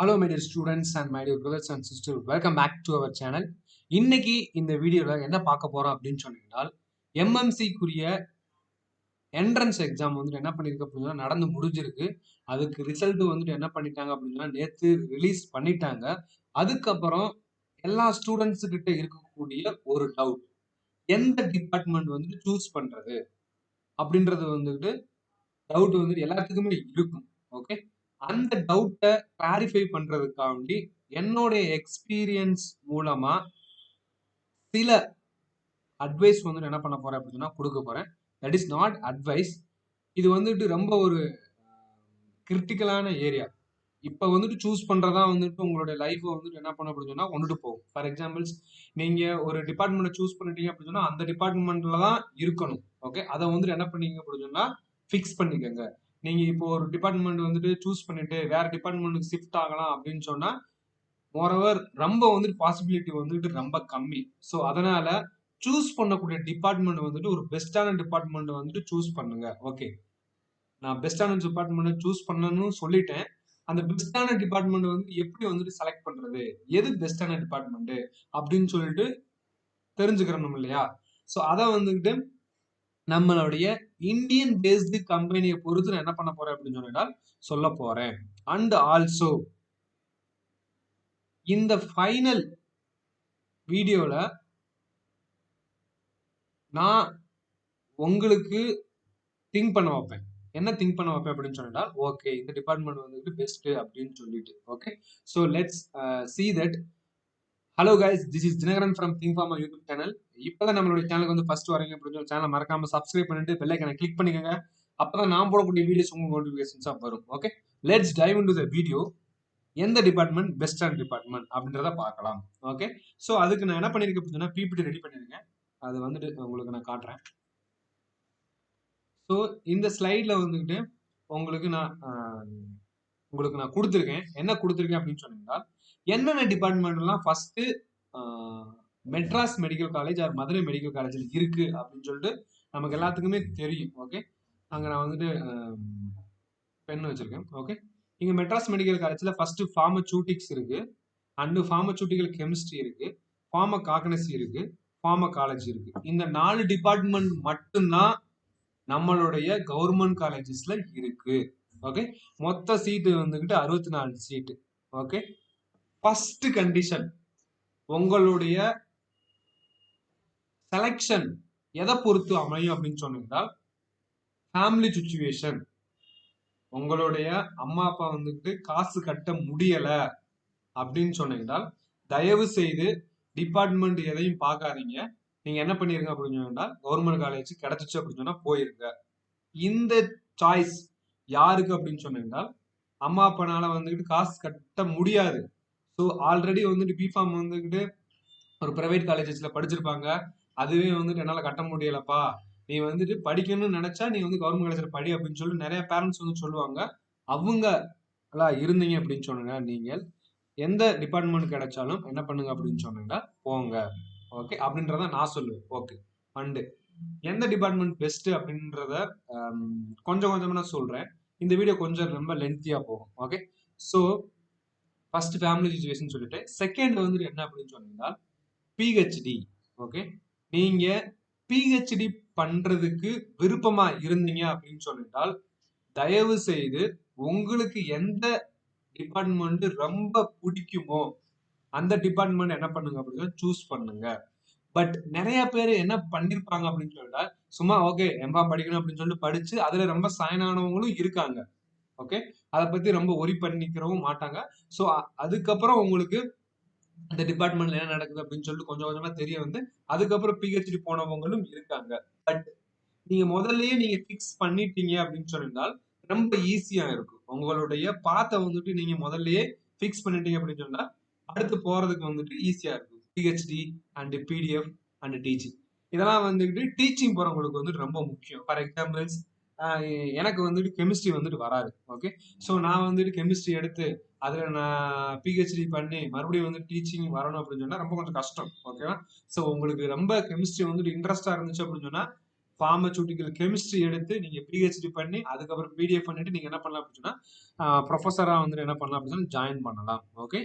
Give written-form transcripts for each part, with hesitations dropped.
Hello my dear students and my dear brothers and sisters, welcome back to our channel. இன்னைக்கு இந்த வீடியோல என்ன பார்க்க போறோம் அப்படின்னு சொன்னீங்கன்னா எம்எம்சிக்குரிய என்ட்ரன்ஸ் எக்ஸாம் வந்துட்டு என்ன பண்ணிருக்கு அப்படின்னா நடந்து முடிஞ்சிருக்கு. அதுக்கு ரிசல்ட் வந்துட்டு என்ன பண்ணிட்டாங்க அப்படின்னா நேத்து ரிலீஸ் பண்ணிட்டாங்க. அதுக்கப்புறம் எல்லா ஸ்டூடெண்ட்ஸ் கிட்ட இருக்கக்கூடிய ஒரு டவுட், எந்த டிபார்ட்மெண்ட் வந்துட்டு சூஸ் பண்றது அப்படின்றது வந்துட்டு டவுட் வந்துட்டு எல்லாத்துக்குமே இருக்கும். ஓகே, அந்த டவுட்டை கிளாரிஃபை பண்றதுக்காண்டி என்னுடைய எக்ஸ்பீரியன்ஸ் மூலமா சில அட்வைஸ் வந்துட்டு என்ன பண்ண போறேன் அப்படின்னா கொடுக்க போறேன். தட் இஸ் நாட் அட்வைஸ், இது வந்துட்டு ரொம்ப ஒரு கிரிட்டிக்கலான ஏரியா. இப்போ வந்துட்டு சூஸ் பண்றதா வந்துட்டு உங்களுடைய லைஃப் வந்துட்டு என்ன பண்ண அப்படின்னு சொன்னா கொண்டுட்டு போகும். ஃபார் எக்ஸாம்பிள்ஸ், நீங்க ஒரு டிபார்ட்மெண்ட்டை சூஸ் பண்ணிட்டீங்க அப்படின்னு சொன்னா அந்த டிபார்ட்மெண்ட்ல தான் இருக்கணும். ஓகே, அதை வந்துட்டு என்ன பண்ணீங்க அப்படின்னு சொன்னா ஃபிக்ஸ் பண்ணிக்கோங்க. நீங்க இப்போ ஒரு டிபார்ட்மெண்ட் வந்துட்டு சூஸ் பண்ணிட்டு வேற டிபார்ட்மெண்ட்டுக்கு ஷிஃப்ட் ஆகலாம் அப்படின்னு சொன்னா மோரோவர் ரொம்ப வந்துட்டு பாசிபிலிட்டி வந்துட்டு ரொம்ப கம்மி. ஸோ அதனால சூஸ் பண்ணக்கூடிய டிபார்ட்மெண்ட் வந்துட்டு ஒரு பெஸ்டான டிபார்ட்மெண்ட் வந்துட்டு சூஸ் பண்ணுங்க. ஓகே, நான் பெஸ்டான டிபார்ட்மெண்ட் சூஸ் பண்ணணும்னு சொல்லிட்டேன். அந்த பெஸ்டான டிபார்ட்மெண்ட் வந்து எப்படி வந்துட்டு செலக்ட் பண்றது, எது பெஸ்டான டிபார்ட்மெண்ட் அப்படின்னு சொல்லிட்டு தெரிஞ்சுக்கிறோம் இல்லையா? ஸோ அதை வந்துட்டு நம்மளுடைய இந்தியன் பேஸ்டு கம்பெனியை பொறுத்து நான் என்ன பண்ண போறேன் அப்படின்னு சொன்னா சொல்ல போறேன். அண்ட் ஆல்சோ இந்த ஃபைனல் வீடியோல நான் உங்களுக்கு திங்க் பண்ண வைப்பேன். என்ன திங்க் பண்ண வைப்பேன் அப்படின்னு சொன்னா, ஓகே இந்த டிபார்ட்மெண்ட் வந்துட்டு பெஸ்ட் அப்படின்னு சொல்லிட்டு. Okay, so let's see that. Hello guys, this is Dhinakaran from Think Pharma YouTube channel. இப்போதான் நம்மளுடைய சேனலுக்கு வந்து ஃபர்ஸ்ட் வரீங்க அப்படின்னு சொல்லி சேனலை மறக்காம சப்ஸ்கிரைப் பண்ணிட்டு பெல் ஐக்கனை கிளிக் பண்ணிக்கோங்க. அப்பதான் நான் போடக்கூடிய வீடியோஸ் உங்களுக்கு நோட்டிஃபிகேஷன்ஸாக வரும். Okay, let's dive into the video. எந்த டிபார்ட்மெண்ட் பெஸ்டான டிபார்ட்மெண்ட் அப்படின்றத பார்க்கலாம். ஓகே, ஸோ அதுக்கு நான் என்ன பண்ணியிருக்கேன் அப்படின்னா பிபிடி ரெடி பண்ணியிருக்கேன். அது வந்துட்டு உங்களுக்கு நான் காட்டுறேன். ஸோ இந்த ஸ்லைடில் வந்துக்கிட்டு உங்களுக்கு நான் கொடுத்துருக்கேன். என்ன கொடுத்துருக்கேன் அப்படின்னு சொன்னீங்கன்னா, என்னென்ன டிபார்ட்மெண்ட்லாம் first Madras medical college or Madurai medical காலேஜில் இருக்கு அப்படின்னு சொல்லிட்டு நமக்கு எல்லாத்துக்குமே தெரியும். ஓகே, அங்கே நான் வந்துட்டு பென் வச்சிருக்கேன். ஓகே, இங்கே மெட்ராஸ் மெடிக்கல் காலேஜில் ஃபர்ஸ்ட் ஃபார்மசூட்டிக்ஸ் இருக்கு, அண்டு ஃபார்மசூட்டிக்கல் கெமிஸ்ட்ரி இருக்கு, ஃபார்மகாக்னசி இருக்கு, ஃபார்மகாலஜி இருக்கு. இந்த 4 டிபார்ட்மெண்ட் மட்டும்தான் நம்மளுடைய கவர்மெண்ட் காலேஜஸ்ல இருக்கு. ஓகே, மொத்த சீட்டு வந்துகிட்டு 64 சீட்டு. ஓகே, ஃபர்ஸ்ட் கண்டிஷன், உங்களுடைய செலக்ஷன் எதை பொறுத்து அமையும் அப்படின்னு சொன்னீங்கன்னா ஃபேமிலி சுச்சுவேஷன். உங்களுடைய அம்மா அப்பா வந்துட்டு காசு கட்ட முடியல அப்படின்னு சொன்னீங்கன்னா தயவு செய்து டிபார்ட்மெண்ட் எதையும் பார்க்காதீங்க. நீங்க என்ன பண்ணிருங்க அப்படின்னு சொன்னா கவர்மெண்ட் காலேஜ் கிடைச்சிச்சு அப்படின்னு சொன்னா போயிருங்க. இந்த சாய்ஸ் யாருக்கு அப்படின்னு சொன்னீங்கன்னா அம்மா அப்பனால வந்துட்டு காசு கட்ட முடியாது. ஸோ ஆல்ரெடி வந்துட்டு பிஃபார்ம் வந்துக்கிட்டு ஒரு பிரைவேட் காலேஜஸ்ல படிச்சிருப்பாங்க. அதுவே வந்துட்டு என்னால் கட்ட முடியலப்பா, நீ வந்துட்டு படிக்கணும்னு நினைச்சா நீ வந்து கவர்மெண்ட் காலேஜ்ல படி அப்படின்னு சொல்லி நிறைய பேரண்ட்ஸ் வந்து சொல்லுவாங்க. அவங்க எல்லாம் இருந்தீங்க அப்படின்னு சொன்னீங்கன்னா நீங்கள் எந்த டிபார்ட்மெண்ட் கிடைச்சாலும் என்ன பண்ணுங்க அப்படின்னு சொன்னீங்கன்னா போங்க. ஓகே, அப்படின்றத நான் சொல்லுவேன். ஓகே, அண்டு எந்த டிபார்ட்மெண்ட் பெஸ்ட் அப்படின்றத கொஞ்சம் கொஞ்சமா நான் சொல்றேன். இந்த வீடியோ கொஞ்சம் ரொம்ப லென்த்தியா போகும். Okay, so first family situation சொல்லிட்டு செகண்ட் வந்துட்டு என்ன அப்படின்னு சொன்னீங்கன்னா பிஹெச்டி. ஓகே, நீங்க பிஹெச்டி பண்றதுக்கு விருப்பமா இருந்தீங்க அப்படின்னு சொன்னால் தயவு செய்து உங்களுக்கு எந்த டிபார்ட்மெண்ட் ரொம்ப பிடிக்குமோ அந்த டிபார்ட்மெண்ட் என்ன பண்ணுங்க அப்படின்னா சூஸ் பண்ணுங்க. பட் நிறைய பேர் என்ன பண்ணிருப்பாங்க அப்படின்னு சொல்லிட்டா சும்மா ஓகே எம்பா படிக்கணும் அப்படின்னு சொல்லிட்டு படிச்சு அதுல ரொம்ப சைன் ஆனவங்களும் இருக்காங்க. ஓகே, அதை பத்தி ரொம்ப ஒரி பண்ணிக்கிறவும் மாட்டாங்க. ஸோ அதுக்கப்புறம் உங்களுக்கு இந்த டிபார்ட்மெண்ட்ல என்ன நடக்குது அப்படின்னு சொல்லிட்டு கொஞ்சம் கொஞ்சமா தெரிய வந்து அதுக்கப்புறம் பிஹெச்டி போனவங்களும் இருக்காங்க. பட் நீங்க முதல்லயே நீங்க பிக்ஸ் பண்ணிட்டீங்க அப்படின்னு சொன்னால் ரொம்ப ஈஸியா இருக்கும். உங்களுடைய பாத்தை வந்துட்டு நீங்க முதல்லயே பிக்ஸ் பண்ணிட்டீங்க அப்படின்னு சொன்னா அடுத்து போறதுக்கு வந்துட்டு ஈஸியா இருக்கும். PhD and PDF and teaching இதெல்லாம் வந்துட்டு டீச்சிங் போறவங்களுக்கு வந்துட்டு ரொம்ப முக்கியம். ஃபார் எக்ஸாம்பிள்ஸ், எனக்கு வந்துட்டு கெமிஸ்ட்ரி வந்துட்டு வராது. ஓகே, ஸோ நான் வந்துட்டு கெமிஸ்ட்ரி எடுத்து அதுல நான் பிஹெச்டி பண்ணி மறுபடியும் வந்து டீச்சிங் வரணும் அப்படின்னு சொன்னா ரொம்ப கொஞ்சம் கஷ்டம். ஓகேவா? ஸோ உங்களுக்கு ரொம்ப கெமிஸ்ட்ரி வந்துட்டு இன்ட்ரெஸ்டா இருந்துச்சு அப்படின்னு சொன்னா ஃபார்மசூட்டிக்கல் கெமிஸ்ட்ரி எடுத்து நீங்க பிஹெச்டி பண்ணி அதுக்கப்புறம் பிடிஎஃப் பண்ணிட்டு நீங்க என்ன பண்ணலாம் அப்படின்னா ப்ரொஃபஸரா வந்து என்ன பண்ணலாம் அப்படின்னு ஜாயின் பண்ணலாம். ஓகே,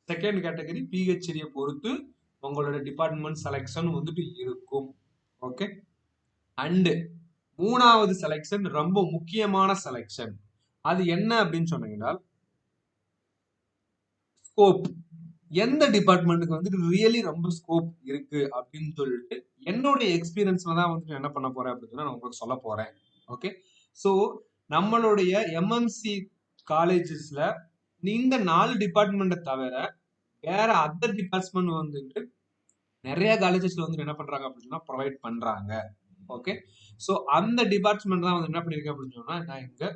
செகண்ட் கேட்டகரி பிஹெச்டியை பொறுத்து உங்களோட டிபார்ட்மெண்ட் செலெக்ஷன் வந்துட்டு இருக்கும். ஓகே, அண்டு மூணாவது செலெக்ஷன் ரொம்ப முக்கியமான செலெக்ஷன். அது என்ன அப்படின்னு சொன்னீங்கன்னா ஸ்கோப். எந்த டிபார்ட்மெண்ட்டுக்கு வந்துட்டு ரியலி ரொம்ப ஸ்கோப் இருக்கு அப்படின்னு சொல்லிட்டு என்னுடைய எக்ஸ்பீரியன்ஸ்ல தான் வந்துட்டு என்ன பண்ண போறேன் அப்படின்னு நான் உங்களுக்கு சொல்ல போறேன். ஓகே, ஸோ நம்மளுடைய எம்எம்சி காலேஜஸ்ல இந்த 4 டிபார்ட்மெண்ட்டை தவிர வேற அதர் டிபார்ட்மெண்ட் வந்துட்டு நிறைய காலேஜஸ்ல வந்து என்ன பண்றாங்க அப்படின்னா ப்ரொவைட் பண்றாங்க. ஓகே, ஸோ அந்த டிபார்ட்மெண்ட் தான் வந்து என்ன பண்ணிருக்கேன் அப்படின்னு சொன்னா நான் இங்க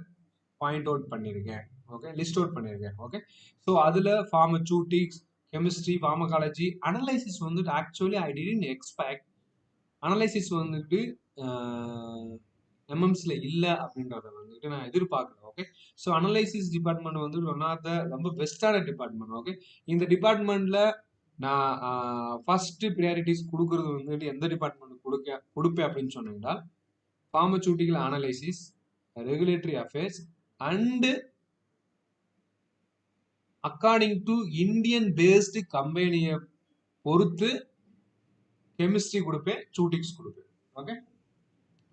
பாயிண்ட் அவுட் பண்ணிருக்கேன். ஓகே, லிஸ்ட் அவுட் பண்ணிருக்கேன். ஓகே, ஸோ அதுல ஃபார்மசூட்டிக்ஸ், கெமிஸ்ட்ரி, ஃபார்மகாலஜி, அனலைசிஸ் வந்துட்டு actually I didn't expect analysis வந்துட்டு எம்எம்சில இல்ல அப்படின்றத வந்துட்டு நான் எதிர்பார்க்கல. ஓகே, ஸோ அனலைசிஸ் டிபார்ட்மெண்ட் வந்து ஒன் ஆஃப் த ரொம்ப பெஸ்டான டிபார்ட்மெண்ட். ஓகே, இந்த டிபார்ட்மெண்ட்ல நான் ஃபர்ஸ்ட் ப்ரியாரிட்டிஸ் கொடுக்கறது வந்துட்டு எந்த டிபார்ட்மெண்ட் கொடுப்பேன் அப்படின்னு சொன்னீங்கன்னா pharmaceutical analysis, regulatory affairs and according to Indian based கம்பெனியை பொறுத்து கெமிஸ்ட்ரி கொடுப்பேன், சூட்டிக்ஸ் கொடுப்பேன். ஓகே,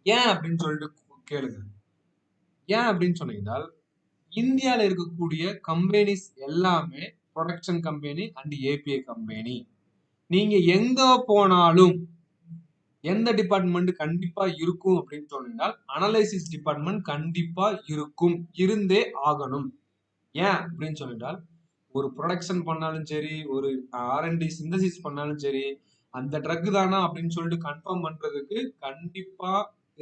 ஏன் அப்படின்னு சொல்லிட்டு கேளுங்க. ஏன் அப்படின்னு சொன்னீங்கன்னா இந்தியாவில் இருக்கக்கூடிய கம்பெனிஸ் எல்லாமே production company and API company. நீங்க எங்க போனாலும் எந்த டிபார்ட்மெண்ட் கண்டிப்பா இருக்கும் அப்படின்னு சொன்னீங்கன்னா அனலைசிஸ் டிபார்ட்மெண்ட் கண்டிப்பா இருக்கும், இருந்தே ஆகணும். ஏன் அப்படின்னு சொல்லிட்டால் ஒரு ப்ரொடக்ஷன் பண்ணாலும் சரி, ஒரு ஆர்என்டி சிந்தசிஸ் பண்ணாலும் சரி, அந்த ட்ரக் தானா அப்படின்னு சொல்லிட்டு கன்ஃபார்ம் பண்றதுக்கு கண்டிப்பா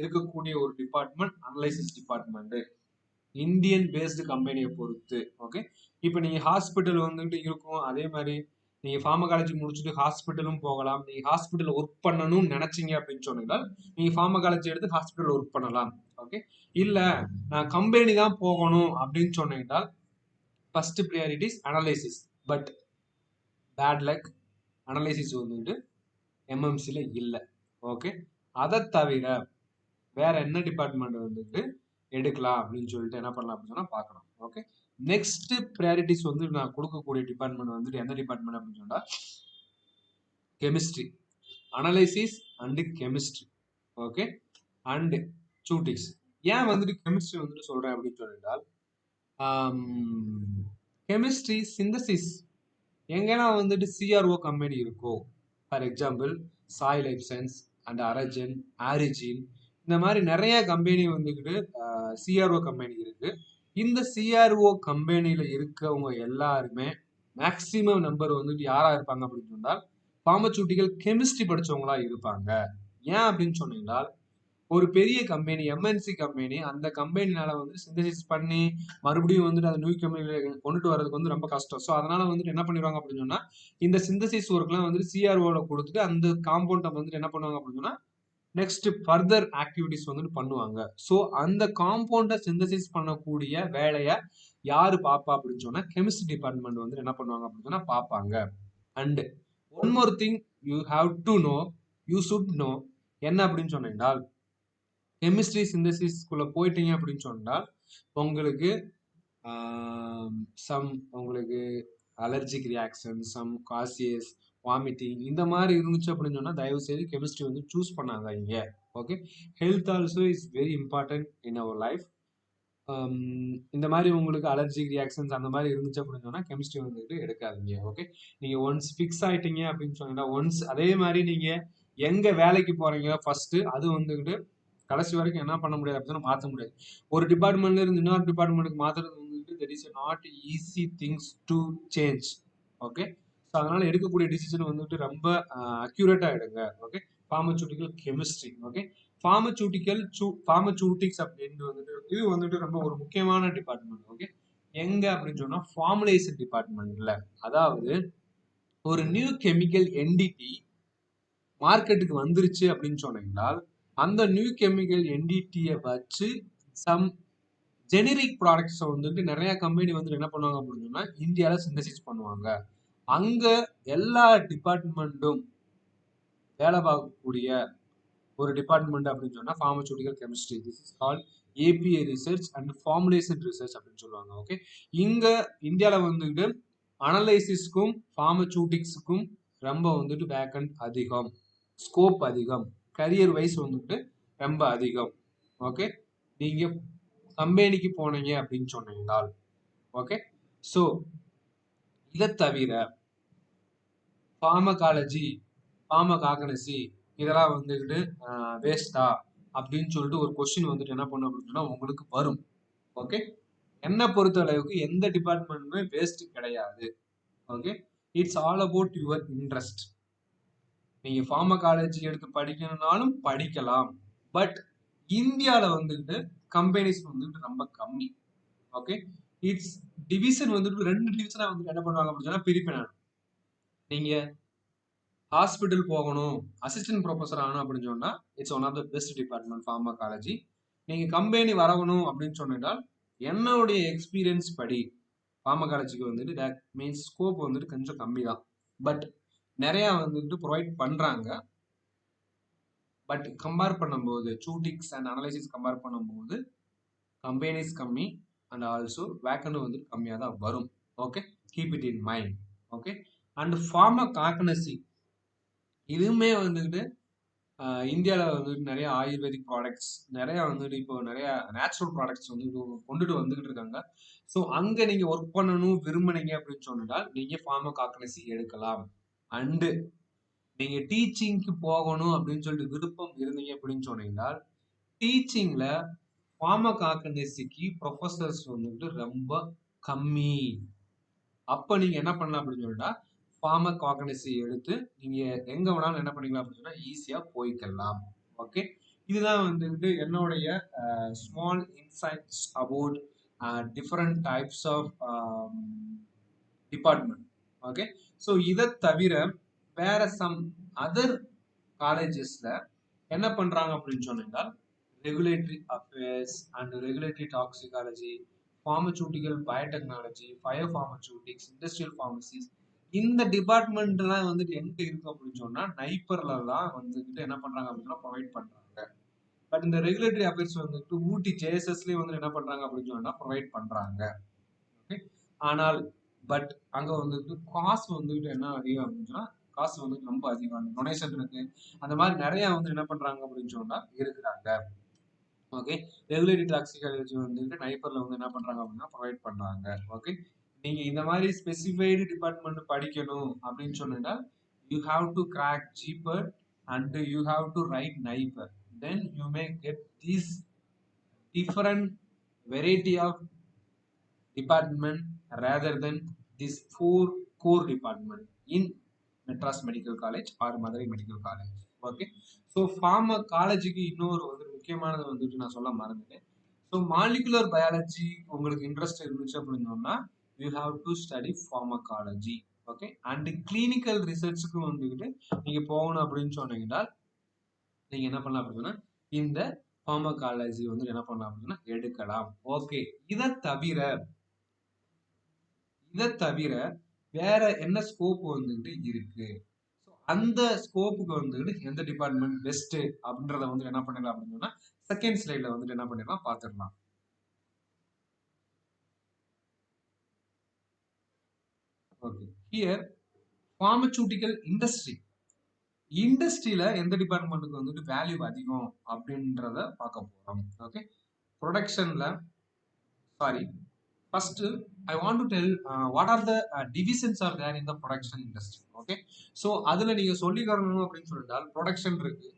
இருக்கக்கூடிய ஒரு department analysis department Indian based கம்பெனியை பொறுத்து. ஓகே, இப்போ நீங்க ஹாஸ்பிட்டல் வந்துட்டு இருக்கும், அதே மாதிரி நீங்க ஃபார்மகாலஜி முடிச்சுட்டு ஹாஸ்பிட்டலும் போகலாம். நீங்க ஹாஸ்பிட்டல் ஒர்க் பண்ணணும்னு நினைச்சீங்க அப்படின்னு சொன்னீங்கன்னா நீங்க ஃபார்மகாலஜி எடுத்து ஹாஸ்பிட்டல் ஒர்க் பண்ணலாம். ஓகே, இல்ல நான் கம்பெனி தான் போகணும் அப்படின்னு சொன்னீங்கன்னா first priorities analysis. But bad luck, analysis வந்துட்டு எம்எம்சில இல்லை. ஓகே, அதை தவிர வேற என்ன டிபார்ட்மெண்ட் வந்துட்டு எடுக்கலாம் அப்படின்னு சொல்லிட்டு என்ன பண்ணலாம் அப்படின்னு சொன்னா பார்க்கணும். ஓகே, நெக்ஸ்ட் ப்ரையாரிட்டிஸ் வந்து நான் கொடுக்கக்கூடிய டிபார்ட்மெண்ட் வந்துட்டு எந்த டிபார்ட்மெண்ட் அப்படின்னு சொன்னா chemistry, analysis and chemistry. Okay, and சூட்டிக்ஸ். ஏன் வந்துட்டு கெமிஸ்ட்ரி வந்துட்டு சொல்றேன் அப்படின்னு சொல்லிட்டால் கெமிஸ்ட்ரி சிந்தசிஸ் எங்கன்னா வந்துட்டு சிஆர்ஓ கம்பெனி இருக்கோ, for example Sai life science and Aragen, Origin, இந்த மாதிரி நிறைய கம்பெனி வந்துக்கிட்டு சிஆர்ஓ கம்பெனி இருக்கு. இந்த சிஆர்ஓ கம்பெனியில இருக்கவங்க எல்லாருமே மேக்சிமம் நம்பர் வந்துட்டு யாரா இருப்பாங்க அப்படின்னு சொன்னால் ஃபார்மசூட்டிக்கல் கெமிஸ்ட்ரி படிச்சவங்களா இருப்பாங்க. ஏன் அப்படின்னு சொன்னீங்கன்னா ஒரு பெரிய கம்பெனி எம்என்சி கம்பெனி, அந்த கம்பெனினால வந்து சிந்தசிஸ் பண்ணி மறுபடியும் வந்துட்டு அந்த நியூ கம்பெனியில கொண்டுட்டு வரதுக்கு வந்து ரொம்ப கஷ்டம். ஸோ அதனால வந்துட்டு என்ன பண்ணிடுவாங்க அப்படின்னு சொன்னா இந்த சிந்தசிஸ் ஒர்க்லாம் வந்துட்டு சிஆர்ஓல கொடுத்துட்டு அந்த காம்பவுண்டை வந்துட்டு என்ன பண்ணுவாங்க அப்படின்னு சொன்னா நெக்ஸ்ட் ஃபர்தர் ஆக்டிவிட்டிஸ் வந்துட்டு பண்ணுவாங்க. ஸோ அந்த காம்பவுண்டை சிந்தசிஸ் பண்ணக்கூடிய வேலையை யாரு பாப்பா அப்படின்னு சொன்னா கெமிஸ்ட்ரி டிபார்ட்மெண்ட் வந்து என்ன பண்ணுவாங்க அப்படின்னு சொன்னா பார்ப்பாங்க. And one more thing you have to know, you should know என்ன அப்படின்னு சொன்னீங்கன்னா கெமிஸ்ட்ரி சிந்தசிஸ்குள்ள போயிட்டீங்க அப்படின்னு சொன்னால் உங்களுக்கு சம் உங்களுக்கு அலர்ஜிக் ரியாக்ஷன், சம் காசியஸ், வாமிட்டிங் இந்த மாதிரி இருந்துச்சு அப்படின்னு சொன்னா தயவு செய்து கெமிஸ்ட்ரி வந்து சூஸ் பண்ணாதீங்க. Okay, health also is very important in our life. இந்த மாதிரி உங்களுக்கு அலர்ஜிக் ரியாக்ஷன்ஸ் அந்த மாதிரி இருந்துச்சு அப்படின்னு சொன்னா கெமிஸ்ட்ரி வந்துட்டு எடுக்காதீங்க. ஓகே, நீங்க ஒன்ஸ் ஃபிக்ஸ் ஆயிட்டீங்க அப்படின்னு சொன்னா ஒன்ஸ் அதே மாதிரி நீங்க எங்க வேலைக்கு போறீங்க ஃபர்ஸ்ட் அது வந்துகிட்டு கடைசி வரைக்கும் என்ன பண்ண முடியாது அப்படின்னு மாற்ற முடியாது. ஒரு டிபார்ட்மெண்ட்ல இருந்து இன்னொரு டிபார்ட்மெண்ட்டுக்கு மாத்துறது வந்துட்டு there is not easy things to change. Okay, so அதனால எடுக்கக்கூடிய டிசிஷன் வந்துட்டு ரொம்ப அக்யூரேட்டா எடுங்க. Okay, pharmaceutical chemistry. Okay, pharmaceutics அப்படின்னு வந்துட்டு இது வந்துட்டு ரொம்ப ஒரு முக்கியமான டிபார்ட்மெண்ட். ஓகே, எங்க அப்படின்னு சொன்னா ஃபார்முலேஷன் டிபார்ட்மெண்ட்ல, அதாவது ஒரு நியூ கெமிக்கல் என்டிட்டி மார்க்கெட்டுக்கு வந்துருச்சு அப்படின்னு சொன்னீங்கன்னா அந்த நியூ கெமிக்கல் என்டிட்டியை வச்சு சம் ஜெனரிக் ப்ராடக்ட்ஸை வந்துட்டு நிறைய கம்பெனி வந்து என்ன பண்ணுவாங்க அப்படின்னு சொன்னா இந்தியாவில் சிந்தசிஸ் பண்ணுவாங்க. அங்க எல்லா டிபார்ட்மெண்ட்டும் வேலை பார்க்கக்கூடிய ஒரு டிபார்ட்மெண்ட் அப்படின்னு சொன்னா pharmaceutical chemistry. This is called API research and formulation research அப்படின்னு சொல்லுவாங்க. ஓகே, இங்க இந்தியாவில் வந்துட்டு அனலைசிஸ்க்கும் ஃபார்மசூட்டிக்ஸுக்கும் ரொம்ப வந்துட்டு வேக்கன்ட் அதிகம், ஸ்கோப் அதிகம், கரியர் வைஸ் வந்துட்டு ரொம்ப அதிகம். ஓகே, நீங்க கம்பெனிக்கு போனீங்க அப்படின்னு சொன்னீங்கனால் ஓகே. ஸோ இதை தவிர ஃபார்மகாலஜி, ஃபார்மகாகனசி இதெல்லாம் வந்துக்கிட்டு வேஸ்டா அப்படின்னு சொல்லிட்டு ஒரு கொஸ்டின் வந்துட்டு என்ன பண்ணும் அப்படின்னா உங்களுக்கு வரும். ஓகே, என்ன பொறுத்த அளவுக்கு எந்த டிபார்ட்மெண்ட்டுமே வேஸ்ட் கிடையாது. Okay, it's all about your interest. நீங்க ஃபார்மகாலஜி எடுத்து படிக்கணும்னாலும் படிக்கலாம். பட் இந்தியாவில் வந்துட்டு கம்பெனிஸ் வந்துட்டு ரொம்ப கம்மி. ஓகே, இட்ஸ் டிவிஷன் வந்துட்டு 2 டிவிஷனா வந்துட்டு என்ன பண்ணுவாங்க அப்படின்னா பிரிப்பேன். நீங்க ஹாஸ்பிட்டல் போகணும், அசிஸ்டன்ட் ப்ரொஃபஸர் ஆகணும் அப்படின்னு சொன்னா it's one of the best department pharmacology. நீங்க கம்பெனி வரணும் அப்படின்னு சொன்னால் என்னுடைய எக்ஸ்பீரியன்ஸ் படி ஃபார்மகாலஜிக்கு வந்துட்டு தட் மீன்ஸ் ஸ்கோப் வந்துட்டு கொஞ்சம் கம்மி தான். பட் நிறைய வந்துட்டு ப்ரொவைட் பண்றாங்க. பட் கம்பேர் பண்ணும்போது சூட்டிக்ஸ் அண்ட் அனலைசிஸ் கம்பேர் பண்ணும்போது கம்பெனிஸ் கம்மி அண்ட் ஆல்சோ வேக்கண்ட் வந்துட்டு கம்மியாக தான் வரும். Okay, keep it in mind. Okay, and pharmacognosy இதுவுமே வந்துட்டு இந்தியாவில் வந்துட்டு நிறைய ஆயுர்வேதிக் ப்ராடக்ட்ஸ், நிறைய வந்துட்டு இப்போ நிறைய நேச்சுரல் ப்ராடக்ட்ஸ் வந்து கொண்டுட்டு வந்துகிட்டு இருக்காங்க. ஸோ அங்கே நீங்கள் ஒர்க் பண்ணணும் விரும்புனீங்க அப்படின்னு சொன்னால் நீங்கள் ஃபார்மகாகனசி எடுக்கலாம். அண்டு நீங்கள் டீச்சிங்க்கு போகணும் அப்படின்னு சொல்லிட்டு விருப்பம் இருந்தீங்க அப்படின்னு சொன்னீங்கன்னா டீச்சிங்ல ஃபார்மகாகனசிக்கு ப்ரொஃபஸர்ஸ் வந்துட்டு ரொம்ப கம்மி. அப்போ நீங்கள் என்ன பண்ணலாம் அப்படின்னு சொல்லிட்டா ஃபார்மகாகனசி எடுத்து நீங்க எங்க வேணாலும் என்ன பண்ணிக்கலாம் அப்படின்னு சொன்னா ஈஸியா போய்க்கலாம். ஓகே, இதுதான் வந்துட்டு என்னுடைய small insights about different types of department. Okay, so இதை தவிர வேற சம் அதர் காலேஜஸ்ல என்ன பண்றாங்க அப்படின்னு சொன்னீங்கன்னா regulatory affairs and regulatory toxicology, pharmaceutical biotechnology, bio pharmaceutics, industrial pharmacies இந்த டிபார்ட்மெண்ட்லாம் வந்துட்டு எங்க இருக்கு அப்படின்னு சொன்னா நைப்பர்ல தான் வந்துட்டு என்ன பண்றாங்க அப்படின்னா ப்ரொவைட் பண்றாங்க. பட் இந்த ரெகுலேட்டரி அஃபேர்ஸ் வந்துட்டு ஊட்டி ஜேஎஸ்எஸ்லயே வந்து என்ன பண்றாங்க அப்படின்னு சொன்னா ப்ரொவைட் பண்றாங்க. ஓகே, ஆனால் பட் அங்க வந்துட்டு காசு வந்துட்டு என்ன அதிகம் அப்படின்னு சொன்னா காசு வந்து ரொம்ப அதிகம், டொனேஷன் இருக்கு, அந்த மாதிரி நிறைய வந்து என்ன பண்றாங்க அப்படின்னு சொன்னா இருக்கிறாங்க. ஓகே, ரெகுலேட்டரி டாக்ஸிகாலஜி வந்துட்டு நைப்பர்ல வந்து என்ன பண்றாங்க அப்படின்னா ப்ரொவைட் பண்றாங்க. ஓகே, நீங்க இந்த மாதிரி ஸ்பெசிஃபைடு டிபார்ட்மெண்ட் படிக்கணும் அப்படின்னு சொன்னா யூ ஹாவ் டு கிராக் ஜீப்பர் and you have to write NIPER, then you may get these different variety of department rather than these 4 core department in Madras Medical College or Madurai Medical College. Okay, so ஃபார்மகாலஜிக்கு இன்னொரு வந்து முக்கியமானது வந்துட்டு நான் சொல்ல மறந்துட்டேன். So molecular biology உங்களுக்கு interest இருந்துச்சு அப்படின்னா you have to study pharmacology. Okay, and clinical ரிசர்ச்சுக்கு வந்துக்கிட்டு நீங்க போகணும் அப்படின்னு சொன்னீங்கன்னா நீங்க என்ன பண்ணலாம் அப்படின்னா இந்த ஃபார்மகாலஜி வந்து என்ன பண்ணலாம் அப்படின்னா எடுக்கலாம். ஓகே, இதை தவிர வேற என்ன ஸ்கோப் வந்துட்டு இருக்கு, அந்த ஸ்கோப்புக்கு வந்துட்டு எந்த டிபார்ட்மெண்ட் பெஸ்ட் அப்படின்றத வந்து என்ன பண்ணிடலாம் அப்படின்னா செகண்ட் ஸ்லைட்ல வந்துட்டு என்ன பண்ணிடலாம் பார்த்துடலாம். ஓகே, ஹியர் ஃபார்மசூட்டிக்கல் இண்டஸ்ட்ரியில எந்த டிபார்ட்மெண்ட்டுக்கு வந்துட்டு வேல்யூ அதிகம் அப்படின்றத பார்க்க போறோம். ஓகே, ப்ரொடக்ஷன்ல sorry first I want to tell what are the divisions are there in the production industry. Okay, so அதுல நீங்க சொல்லிக்கறணும் அப்படின்னு சொல்லிட்டால் ப்ரொடக்ஷன் இருக்கு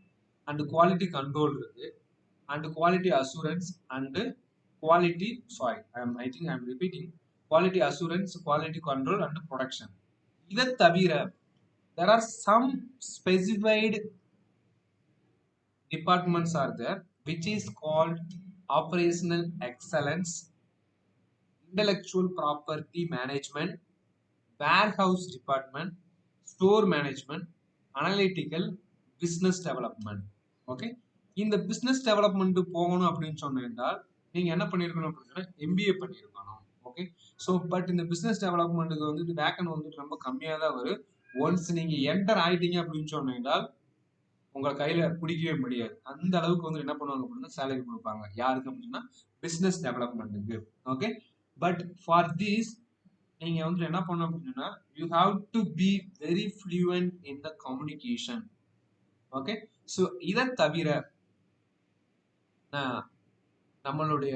அண்ட் குவாலிட்டி கண்ட்ரோல் இருக்கு and quality assurance and quality I think I'm repeating quality assurance, quality control and production. இதை தவிர there are some specified departments are there which is called operational excellence, intellectual property management, warehouse department, store management, analytical, business development. Okay, இந்த business development போகணும் அப்படின்னு சொன்னால் நீங்க என்ன பண்ணிருக்கணும் அப்படின்னா எம்பிஏ பண்ணிருக்கணும். ஓகே, ஸோ பட் இந்த பிசினஸ் டெவலப்மெண்ட்டுக்கு வந்துட்டு வேக்கன் வந்துட்டு ரொம்ப கம்மியாக தான் வரும். ஒன்ஸ் நீங்க என்டர் ஆயிட்டீங்க அப்படின்னு சொன்னால் உங்களை கையில பிடிக்கவே முடியாது. அந்த அளவுக்கு வந்து என்ன பண்ணுவாங்க அப்படின்னா சேலரி கொடுப்பாங்க. யாருக்கு அப்படின்னா பிசினஸ் டெவலப்மெண்ட்டுக்கு. ஓகே, பட் ஃபார் திஸ் நீங்க வந்து என்ன பண்ணணும் அப்படின்னா you have to be very fluent in the communication. Okay, so இதை தவிர நான் நம்மளுடைய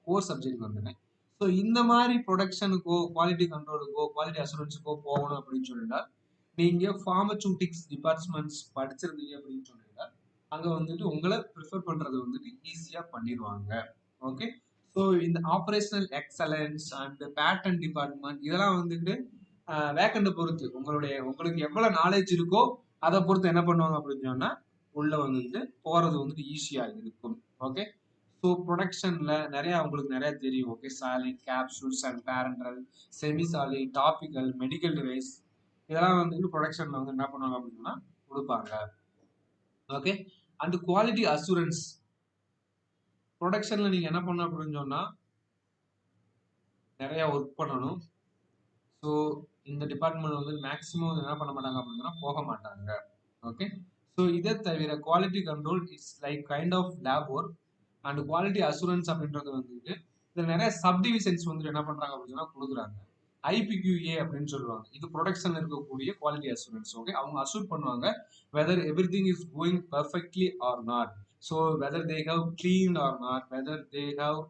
கோர் சப்ஜெக்ட் வந்துட்டேன். ஸோ இந்த மாதிரி ப்ரொடக்ஷனுக்கோ குவாலிட்டி கண்ட்ரோலுக்கோ குவாலிட்டி அசூரன்ஸுக்கோ போகணும் அப்படின்னு சொல்லிட்டா நீங்க ஃபார்மசூட்டிக்ஸ் டிபார்ட்மெண்ட்ஸ் படிச்சிருந்தீங்க அப்படின்னு சொன்னீங்கன்னா அங்க வந்துட்டு உங்களை ப்ரிஃபர் பண்றது வந்துட்டு ஈஸியா பண்ணிடுவாங்க. ஓகே, ஸோ இந்த operational excellence and patent department இதெல்லாம் வந்துட்டு வேக்கண்ட பொறுத்து உங்களுக்கு எவ்வளவு நாலேஜ் இருக்கோ அதை பொறுத்து என்ன பண்ணுவாங்க அப்படின்னு சொன்னா உள்ள வந்துட்டு போறது வந்துட்டு ஈஸியா இருக்கும். ஓகே, ஸோ ப்ரொடக்ஷன்ல உங்களுக்கு நிறைய தெரியும். Okay, solid capsules and parental semi solid topical medical device இதெல்லாம் வந்துட்டு ப்ரொடக்ஷன்ல வந்து என்ன பண்ணுவாங்க அப்படின்னா கொடுப்பாங்க. ஓகே, அண்ட் குவாலிட்டி அசூரன்ஸ் ப்ரொடக்ஷன்ல நீங்க என்ன பண்ணணும் அப்படின்னு சொன்னா நிறைய ஒர்க் பண்ணணும். ஸோ இந்த டிபார்ட்மெண்ட் வந்து மேக்ஸிமம் என்ன பண்ண மாட்டாங்க அப்படின்னா போக மாட்டாங்க. ஓகே, ஸோ இதை தவிர quality control it's like kind of lab work and quality assurance அப்படின்றது வந்துட்டு இதுல நிறைய சப்டிவிஷன்ஸ் வந்து என்ன பண்றாங்க அப்படின்னா கொடுக்குறாங்க. ஐபிக்யூஏ அப்படின்னு சொல்லுவாங்க. இது ப்ரொடக்ஷன்ல இருக்கக்கூடிய குவாலிட்டி அசூரன்ஸ். ஓகே, அவங்க அசூர் பண்ணுவாங்க whether everything is going perfectly or not. So whether they have clean or not, whether they have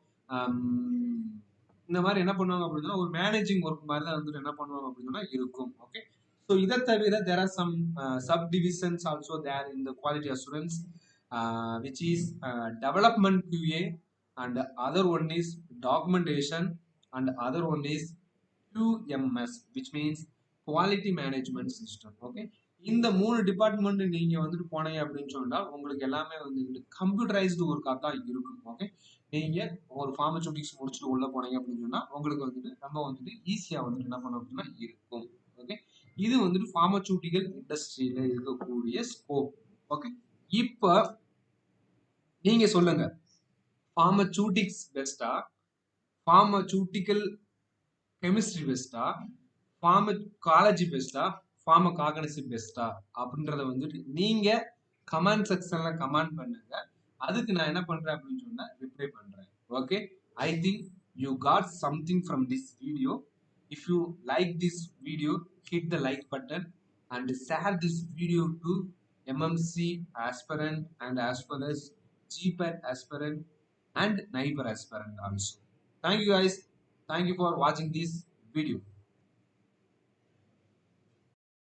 இந்த மாதிரி என்ன பண்ணுவாங்க அப்படின்னா ஒரு மேனேஜிங் ஒர்க் மாதிரி தான் வந்துட்டு என்ன பண்ணுவாங்க அப்படின்னா இருக்கும். ஓகே, ஸோ இதை தவிர there are some sub divisions also there in the quality assurance which is development QA and other one is documentation and other one is QMS which means quality management system. Okay, இந்த 3 department நீங்க வந்துட்டு போனீங்க அப்படின்னு சொன்னா உங்களுக்கு எல்லாமே வந்து computerised ஒர்க்கா தான் இருக்கும். ஓகே, நீங்க ஒரு ஃபார்மசூட்டிக்ஸ் முடிச்சுட்டு உள்ள போனீங்க அப்படின்னு சொன்னா உங்களுக்கு வந்துட்டு நம்ம வந்துட்டு ஈஸியா வந்துட்டு என்ன பண்ண அப்படின்னா இருக்கும். ஓகே, இது வந்துட்டு ஃபார்மசூட்டிக்கல் இண்டஸ்ட்ரியில இருக்கக்கூடிய ஸ்கோப். ஓகே, இப்போ நீங்க சொல்லுங்க, ஃபார்மசூட்டிக்ஸ் பெஸ்டா, ஃபார்மசூட்டிக்கல் கெமிஸ்ட்ரி பெஸ்டா, ஃபார்மகாலஜி பெஸ்டா, ஃபார்மகாகனிசி பெஸ்டா அப்படின்றத வந்துட்டு நீங்க கமெண்ட் செக்ஷன்ல கமெண்ட் பண்ணுங்க. அதுக்கு நான் என்ன பண்றேன் அப்படின்னு சொன்னா ரிப்ளை பண்றேன். Okay, I think you got something from this video. If you like this video hit the like button and share this video to MMC aspirant and as well as GPAT aspirant and neighbor aspirant also. Thank you guys. Thank you for watching this video.